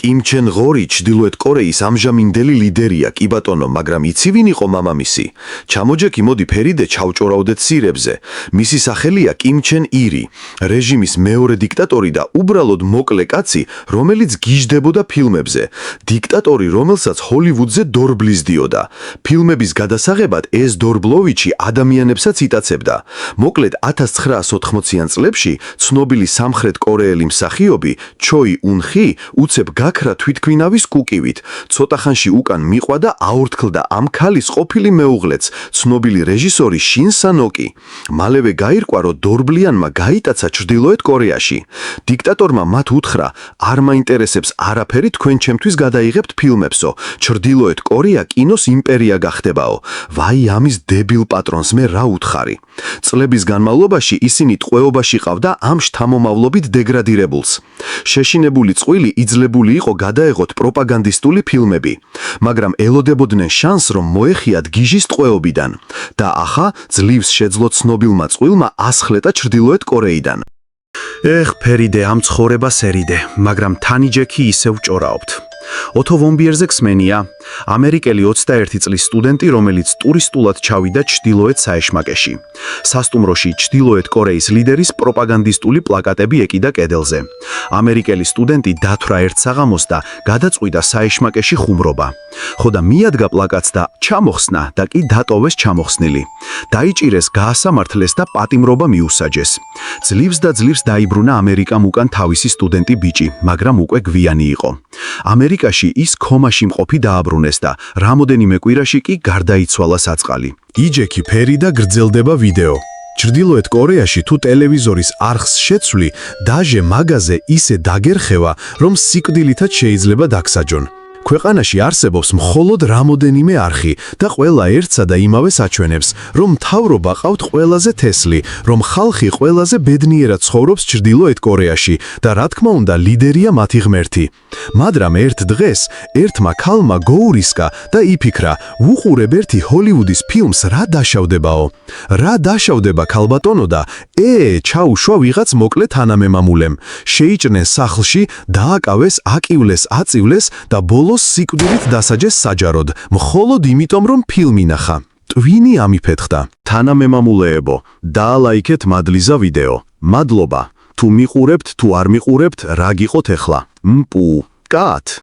Kim Chen-ი ჩრდილოეთ კორეის ამჟამინდელი ლიდერია, კი ბატონო, მაგრამ იცი ვინ იყო მამამისი? ჩამოჯექი, მოდი ფერიდე ჩავჭორავდეთ სირებზე. მისი სახელია Kim Chen-ი, რეჟიმის მეორე დიქტატორი და უბრალოდ მოკლე კაცი, რომელიც გიჟდებოდა ფილმებზე. დიქტატორი, რომელსაც ჰოლივუდზე დორბლიზდიოდა. ფილმების გადასაღებად ეს დორბლოვიჩი ადამიანებსაც იტაცებდა. მოკლედ 1980-იან წლებში ცნობილი სამხრეთ კორეელი მსახიობი ჩოი უნხი უცებ გაქრა თვითქვინავის კუკივით. ცოტა ხანში უკან მიყვა და აორთქლდა ამ ქალის ყოფილი მეუღლეც, ცნობილი რეჟისორი შინ სანოკი. მალევე გაირკვა, რომ დორბლიანმა გაიტაცა ჩრდილოეთ კორეაში. დიქტატორმა მათ უთხრა, არ მაინტერესებს არაფერი, თქვენ ჩემთვის გადაიღებთ ფილმებსო. ჩრდილოეთ კორეა კინოს იმპერია გახდებაო. ვაი ამის დებილ პატრონს მე რა უთხარი. წლების განმავლობაში ისინი ტყვეობაში ყავდა ამ შთამომავლობით დეგრადირებულს. შეშინებული წყვილი იძლებული იყო გადაეღოთ პროპაგანდისტული ფილმები, მაგრამ ელოდებოდნენ შანსს, რომ მოეხიათ გიჟის ტყვეობიდან. და ახლა ძლივს შეძლო ცნობილმა წვილმა ასხლეტა ჩრდილოეთ კორეიდან. ეხ, ფერიდე, ამ ცხოვრებას ერიდე, მაგრამ თანიჯექი ისევ ჭორაობთ. ოთო ვომბიერზე ხსმენია, ამერიკელი 21 წლის სტუდენტი, რომელიც ტურისტულად ჩავიდა ჩრდილოეთ საეშმაკეში. სასტუმროში ჩრდილოეთ კორეის ლიდერის პროპაგანდისტული პლაკატები ეკიდა კედელზე. ამერიკელი სტუდენტი დათვრა ერთ საღამოს და გადაწყვიტა საეშმაკეში ხუმრობა. ხო და მიადგა პლაკატს და ჩამოხსნა და კი დატოვეს ჩამოხსნილი. დაიჭირეს, გაასამართლეს და პატიმრობა მიუსაჯეს. ძლივს და ძლივს დაიბრუნა ამერიკამ უკან თავისი სტუდენტი ბიჭი, მაგრამ უკვე გვიანი იყო. ამერიკაში ის ქომაში მყოფი დააბრუნეს და რამოდენიმე კვირაში კი გარდაიცვალა საწყალი. იჯექი ფერი და გრძელდება ვიდეო. ჩრდილოეთ კორეაში თუ ტელევიზორის არხს შეცვლი, დაჟე მაგაზე ისე დაგერხევა, რომ სიკვდილითაც შეიძლება დაგსაჯონ. ქვეყანაში არსებობს მხოლოდ რამოდენიმე არხი და ყველა ერთსა და იმავეს აჩვენებს, რომ მთავრობა ყავთ ყველაზე თესლი, რომ ხალხი ყველაზე ბედნიერად ცხოვრობს ჩრდილოეთ კორეაში და რა თქმა უნდა ლიდერია მათი ღმერთი. მაგრამ ერთ დღეს ერთმა ქალმა გოურისკა და იფიქრა, ვუყურებ ერთი ჰოლივუდის ფილმს, რა დაშავდებაო. რა დაშავდება ქალბატონო და ჩაუშვა ვიღაც მოკლე თანამემამულემ. შეიჭრნენ სახლში, დააკავეს, აკივლეს, აწივლეს და ბოლოს სიკვდილით დასაჯეს საჯაროდ, მხოლოდ იმიტომ, რომ ფილმი ნახა. ტვინი ამიფეთხდა. თანამემამულეებო, დაალაიქეთ მადლიზა ვიდეო. მადლობა. თუ მიყურებთ, თუ არ მიყურებთ, რა გიყოთ ეხლა? მპუ. კათ.